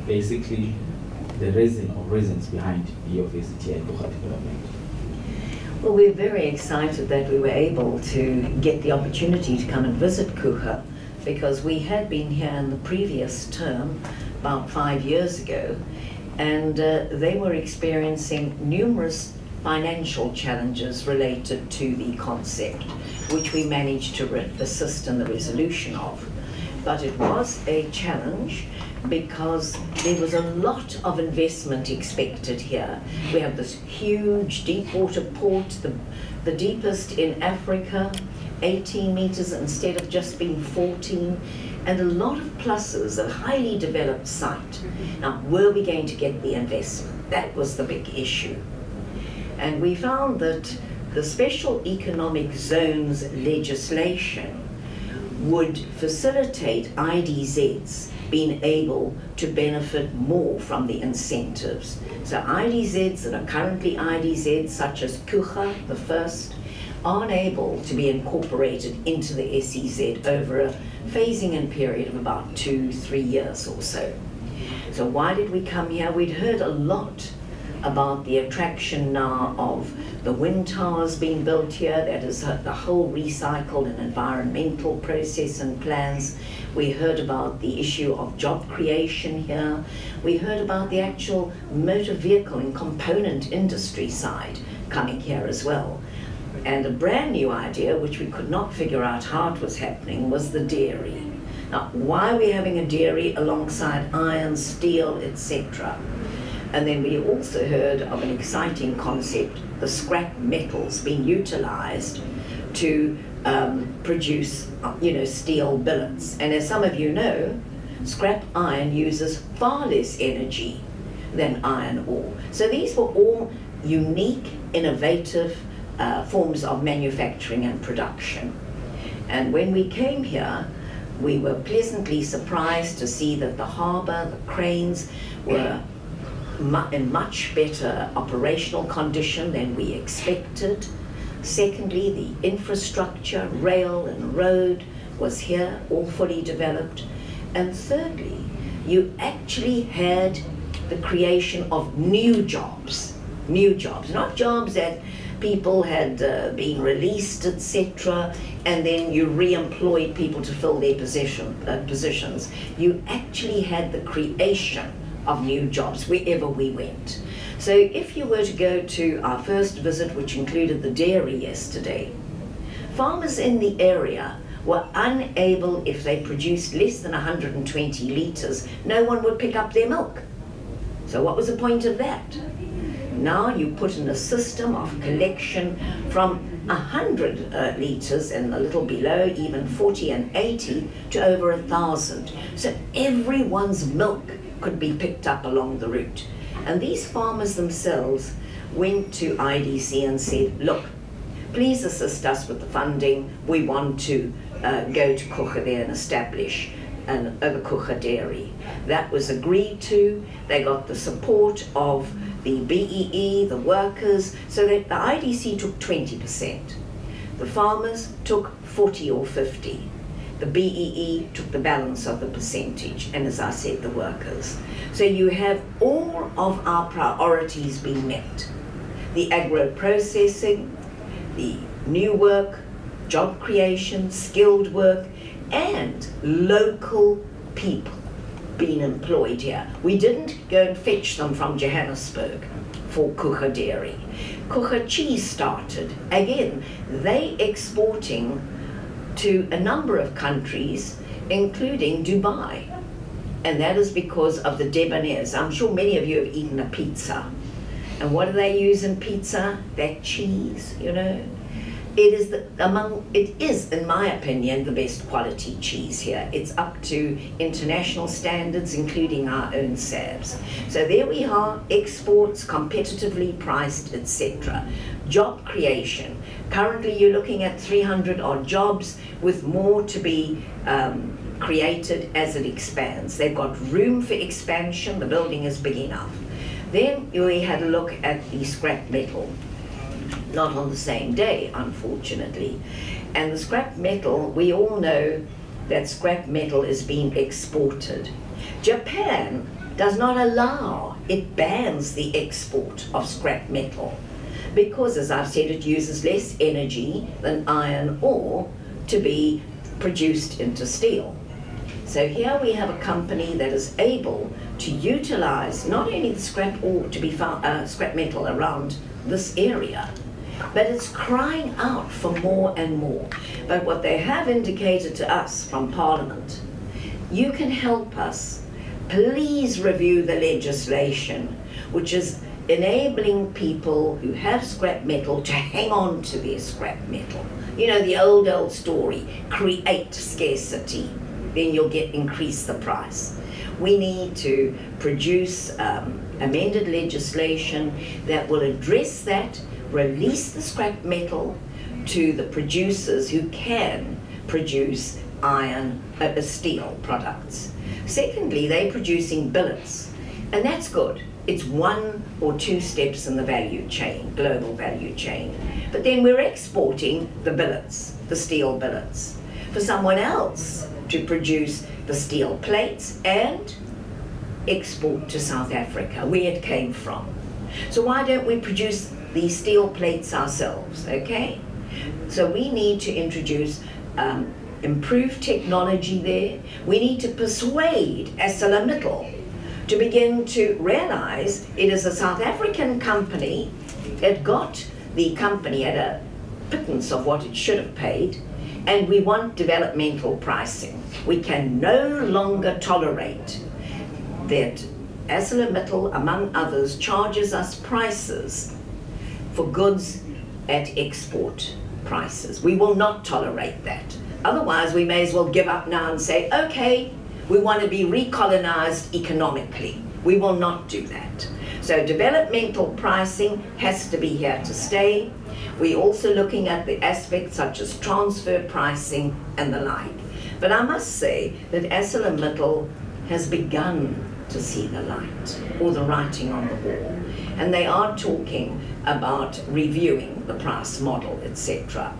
basically the reason or reasons behind your visit here in Coega development? Well, we're very excited that we were able to get the opportunity to come and visit Coega, because we had been here in the previous term about 5 years ago, and they were experiencing numerous financial challenges related to the concept, which we managed to assist in the resolution of. But it was a challenge because there was a lot of investment expected here. We have this huge deep water port, the deepest in Africa, 18 meters instead of just being 14, and a lot of pluses, a highly developed site. Now, were we going to get the investment? That was the big issue. And we found that the special economic zones legislation would facilitate IDZs being able to benefit more from the incentives. So IDZs that are currently IDZs, such as Coega, the first, aren't able to be incorporated into the SEZ over a phasing-in period of about 2-3 years or so. So why did we come here? We'd heard a lot about the attraction now of the wind towers being built here. That is the whole recycle and environmental process and plans. We heard about the issue of job creation here. We heard about the actual motor vehicle and component industry side coming here as well. And a brand new idea, which we could not figure out how it was happening, was the dairy. Now, why are we having a dairy alongside iron, steel, etc.? And then we also heard of an exciting concept, the scrap metals being utilized to produce, steel billets. And as some of you know, scrap iron uses far less energy than iron ore. So these were all unique, innovative forms of manufacturing and production. And when we came here, we were pleasantly surprised to see that the harbor, the cranes were in much better operational condition than we expected. Secondly, the infrastructure, rail and road was here, all fully developed. And thirdly, you actually had the creation of new jobs, not jobs that people had been released, etc., and then you re-employed people to fill their positions. You actually had the creation of new jobs wherever we went. So if you were to go to our first visit, which included the dairy yesterday, farmers in the area were unable, if they produced less than 120 litres, no one would pick up their milk. So what was the point of that? Now you put in a system of collection from 100 litres and a little below, even 40 and 80, to over 1,000. So everyone's milk could be picked up along the route. And these farmers themselves went to IDC and said, look, please assist us with the funding. We want to go to Coega there and establish the Coega dairy. That was agreed to. They got the support of the BEE, the workers, so that the IDC took 20%. The farmers took 40 or 50. The BEE took the balance of the percentage, and as I said, the workers. So you have all of our priorities being met. The agro-processing, the new work, job creation, skilled work, and local people being employed here. We didn't go and fetch them from Johannesburg for Coega dairy. Coega cheese started. Again, they exporting to a number of countries, including Dubai. And that is because of the debonaires. I'm sure many of you have eaten a pizza. And what do they use in pizza? That cheese, It is, in my opinion, the best quality cheese here. It's up to international standards, including our own SABs. So there we are, exports, competitively priced, etc. Job creation. Currently you're looking at 300 odd jobs, with more to be created as it expands. They've got room for expansion, the building is big enough. Then we had a look at the scrap metal. Not on the same day, unfortunately. And the scrap metal, we all know that scrap metal is being exported. Japan does not allow, it bans the export of scrap metal because, as I've said, it uses less energy than iron ore to be produced into steel. So here we have a company that is able to utilize not only the scrap ore to be found, scrap metal around this area, but it's crying out for more and more. But what they have indicated to us from Parliament, you can help us, please review the legislation which is enabling people who have scrap metal to hang on to their scrap metal. You know, the old story, create scarcity, then you'll increase the price. We need to produce amended legislation that will address that, release the scrap metal to the producers who can produce iron, steel products. Secondly, they're producing billets, and that's good. It's 1 or 2 steps in the value chain, global value chain. But then we're exporting the billets, the steel billets, for someone else to produce the steel plates and export to South Africa, where it came from. So why don't we produce these steel plates ourselves, okay? So we need to introduce improved technology there. We need to persuade ArcelorMittal to begin to realize it is a South African company. It got the company at a pittance of what it should have paid, and we want developmental pricing. We can no longer tolerate that ArcelorMittal, among others, charges us prices for goods at export prices. We will not tolerate that. Otherwise, we may as well give up now and say, okay, we want to be recolonized economically. We will not do that. So developmental pricing has to be here to stay. We're also looking at the aspects such as transfer pricing and the like. But I must say that ArcelorMittal has begun to see the light, or the writing on the wall. And they are talking about reviewing the price model, etc.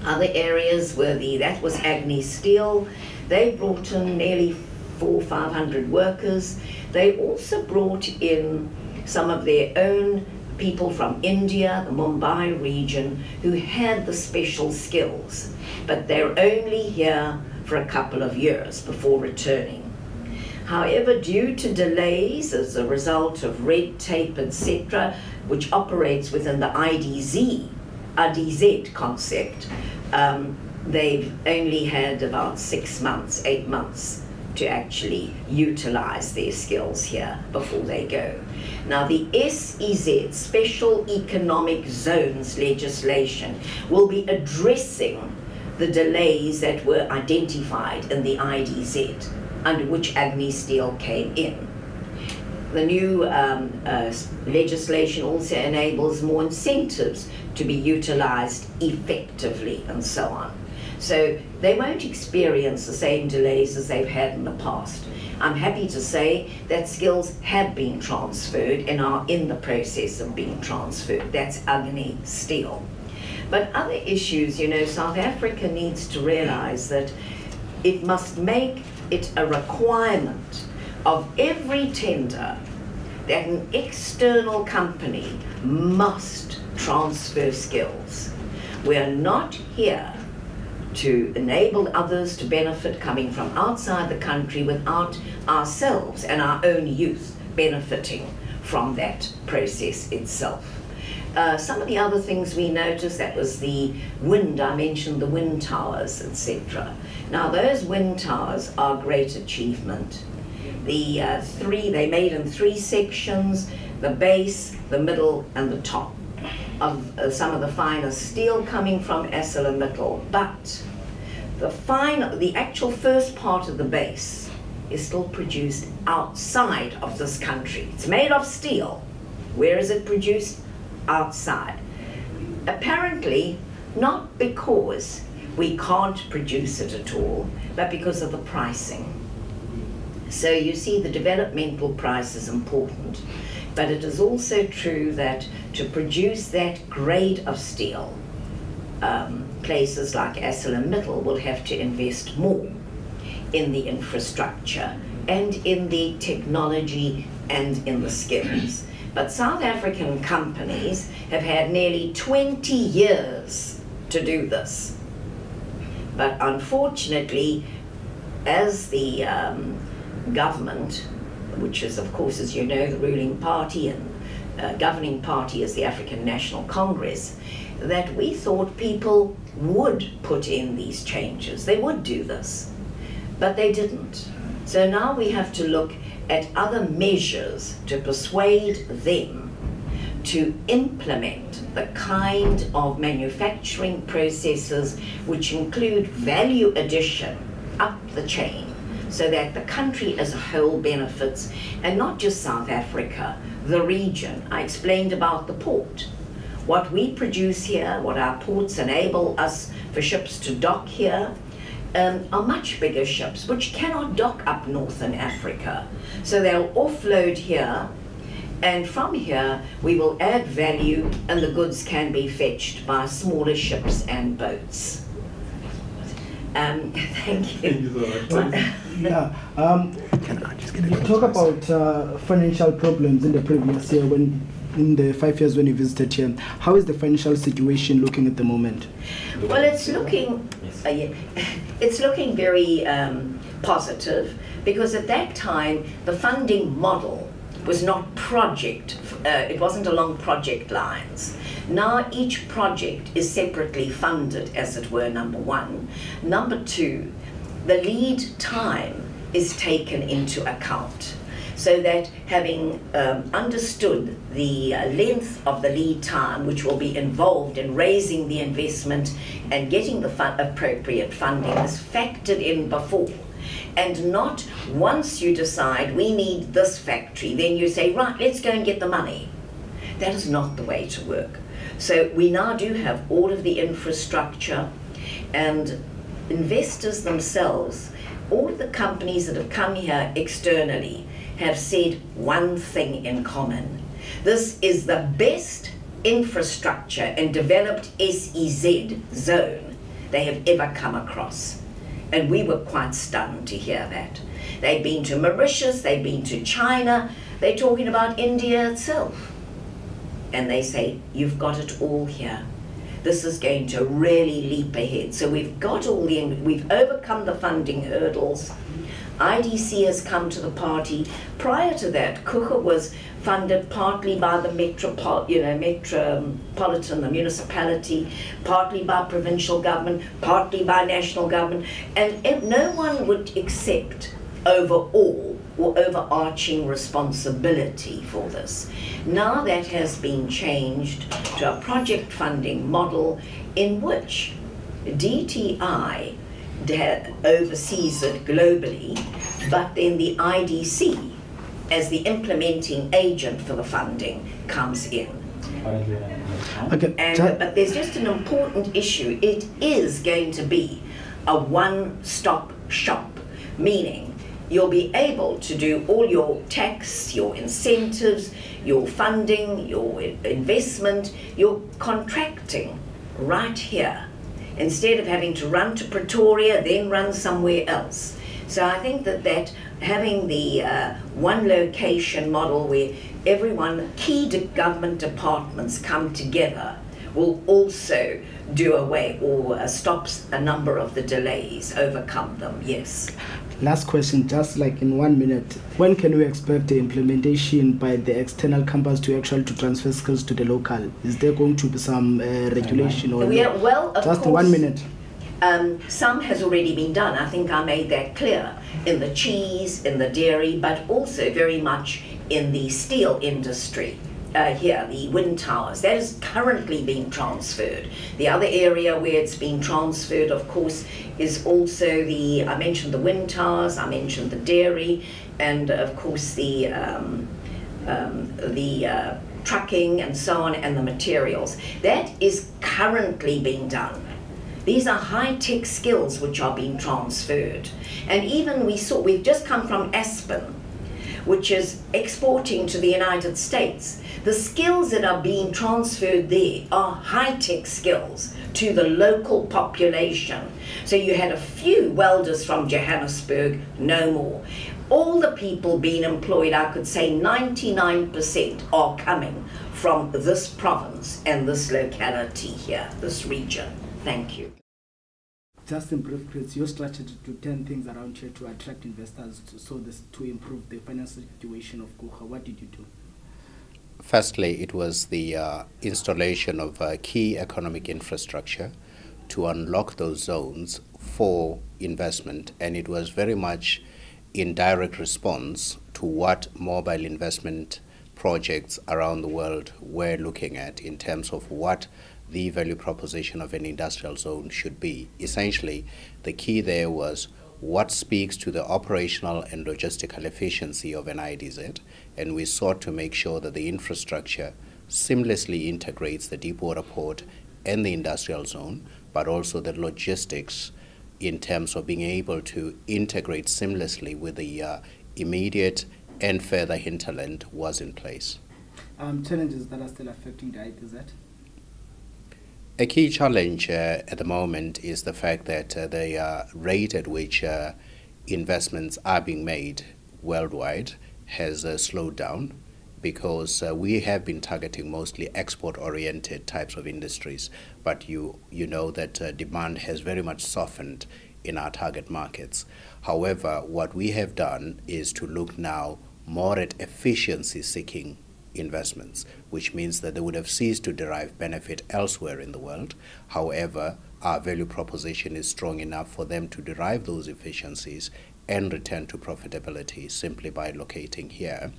Other areas were that was Agni Steel. They brought in nearly 400 or 500 workers. They also brought in some of their own people from India, the Mumbai region, who had the special skills, but they're only here for a couple of years before returning. However, due to delays as a result of red tape, etc., which operates within the IDZ concept, they've only had about 6 months, 8 months to actually utilize their skills here before they go. Now, the SEZ, Special Economic Zones legislation, will be addressing the delays that were identified in the IDZ, under which Agni Steel came in. The new legislation also enables more incentives to be utilized effectively and so on. So they won't experience the same delays as they've had in the past. I'm happy to say that skills have been transferred and are in the process of being transferred. That's Agni Steel. But other issues, you know, South Africa needs to realize that it must make it a requirement of every tender that an external company must transfer skills. We are not here to enable others to benefit coming from outside the country without ourselves and our own youth benefiting from that process itself. Some of the other things we noticed, that was the wind. I mentioned the wind towers, etc. Now, those wind towers are a great achievement. They made in 3 sections: the base, the middle, and the top, of some of the finest steel coming from ArcelorMittal. But the actual first part of the base is still produced outside of this country. It's made of steel. Where is it produced? Outside. Apparently not because we can't produce it at all, but because of the pricing. So you see, the developmental price is important, but it is also true that to produce that grade of steel, places like ArcelorMittal will have to invest more in the infrastructure and in the technology and in the skills. But South African companies have had nearly 20 years to do this. But unfortunately, as the government, which is of course, as you know, the ruling party and governing party is the African National Congress, that we thought people would put in these changes. They would do this, but they didn't. So now we have to look at other measures to persuade them to implement the kind of manufacturing processes which include value addition up the chain, so that the country as a whole benefits, and not just South Africa, the region. I explained about the port. What we produce here, what our ports enable us for ships to dock here, are much bigger ships which cannot dock up northern Africa. So they'll offload here, and from here we will add value, and the goods can be fetched by smaller ships and boats. Thank you. Yeah. You talk about financial problems in the previous year, in the 5 years when you visited here. How is the financial situation looking at the moment? Well, it's looking very positive, because at that time the funding model was not project, it wasn't along project lines. Now each project is separately funded, as it were, number one. Number two, the lead time is taken into account, so that having understood the length of the lead time which will be involved in raising the investment and getting the appropriate funding is factored in before. And not once you decide we need this factory, then you say, right, let's go and get the money. That is not the way to work. So we now do have all of the infrastructure, and investors themselves, all of the companies that have come here externally, have said one thing in common. This is the best infrastructure and developed SEZ zone they have ever come across. And we were quite stunned to hear that. They've been to Mauritius, they've been to China, they're talking about India itself. And they say, you've got it all here. This is going to really leap ahead. So we've got we've overcome the funding hurdles. IDC has come to the party. Prior to that, Coega was funded partly by the metropolitan, the municipality, partly by provincial government, partly by national government, and no one would accept overall or overarching responsibility for this. Now that has been changed to a project funding model in which DTI oversees it globally, but then the IDC, as the implementing agent for the funding, comes in. Okay. But there's just an important issue. It is going to be a one-stop shop, meaning you'll be able to do all your tax, your incentives, your funding, your investment, your contracting right here, instead of having to run to Pretoria, then run somewhere else. So I think that having the one location model where key government departments come together will also do away or stops a number of the delays, overcome them, yes. Last question, just like in 1 minute. When can we expect the implementation by the external campus to actually transfer skills to the local? Is there going to be some regulation or no? Well, of just course, 1 minute. Some has already been done. I think I made that clear in the cheese, in the dairy, but also very much in the steel industry. Here, the wind towers, that is currently being transferred. The other area where it's being transferred, of course, is also I mentioned the wind towers, I mentioned the dairy, and of course the trucking and so on, and the materials. That is currently being done. These are high-tech skills which are being transferred. And even we've just come from Aspen, which is exporting to the United States. The skills that are being transferred there are high-tech skills to the local population. So you had a few welders from Johannesburg, no more. all the people being employed, I could say 99% are coming from this province and this locality here, this region. Thank you. Just in brief, Chris, your strategy to turn things around here to attract investors to improve the financial situation of Coega, what did you do? Firstly, it was the installation of key economic infrastructure to unlock those zones for investment, and it was very much in direct response to what mobile investment projects around the world were looking at in terms of what the value proposition of an industrial zone should be. Essentially, the key there was what speaks to the operational and logistical efficiency of an IDZ, and we sought to make sure that the infrastructure seamlessly integrates the deepwater port and the industrial zone, but also the logistics in terms of being able to integrate seamlessly with the immediate and further hinterland was in place. Challenges that are still affecting the IDZ? A key challenge at the moment is the fact that the rate at which investments are being made worldwide has slowed down, because we have been targeting mostly export-oriented types of industries, but you know that demand has very much softened in our target markets. However, what we have done is to look now more at efficiency-seeking investments, which means that they would have ceased to derive benefit elsewhere in the world. However, our value proposition is strong enough for them to derive those efficiencies and return to profitability simply by locating here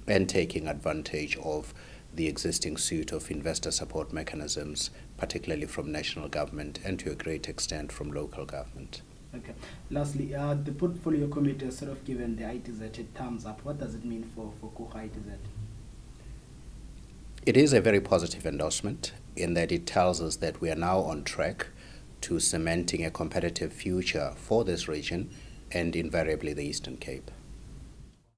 and taking advantage of the existing suite of investor support mechanisms, particularly from national government and to a great extent from local government. Okay. Lastly, the portfolio committee has sort of given the IDZ a thumbs up. What does it mean for Coega IDZ? It is a very positive endorsement in that it tells us that we are now on track to cementing a competitive future for this region and invariably the Eastern Cape.